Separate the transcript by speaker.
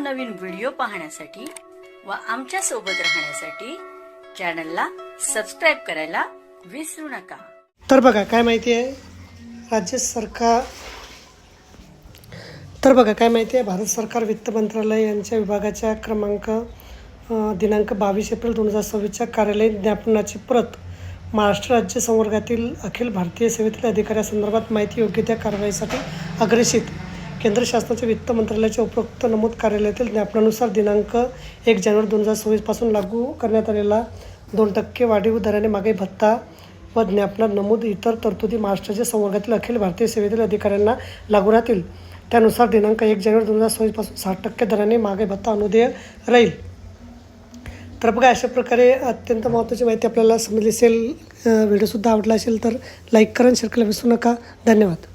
Speaker 1: नवनवीन व्हिडिओ पाहण्यासाठी व आमच्या सोबत राहण्यासाठी चॅनलला सबस्क्राइब करायला विसरू नका।
Speaker 2: तर बघा काय माहिती आहे, भारत सरकार वित्त मंत्रालय यांच्या विभागाच्या दिनांक 22 एप्रिल 2026 कार्यालयीन ज्ञापनाची प्रत महाराष्ट्र राज्य संवर्गातील अखिल भारतीय सेवेतील अधिकाऱ्यांसंदर्भात माहिती योग्य त्या कारवाईसाठी अग्रेषित केंद्र शासनाच्या वित्त मंत्रालयाच्या उपरोक्त नमूद कार्यालयातील ज्ञापनानुसार दिनांक 1 जानेवारी 2026 पासून लागू करण्यात आलेला 2% वाढीव दराने महागाई भत्ता व ज्ञापनात नमूद इतर तरतुदी महाराष्ट्राच्या संवर्गातील अखिल भारतीय सेवेतील अधिकाऱ्यांना लागू राहतील। त्यानुसार दिनांक 1 जानेवारी 2026 पासून 60% दराने महागाई भत्ता अनुदेय राहील। तर बघा अशा प्रकारे अत्यंत महत्त्वाची माहिती आपल्याला समजली असेल। व्हिडिओसुद्धा आवडला असेल तर लाईक करा, शेअर करायला विसरू नका। धन्यवाद।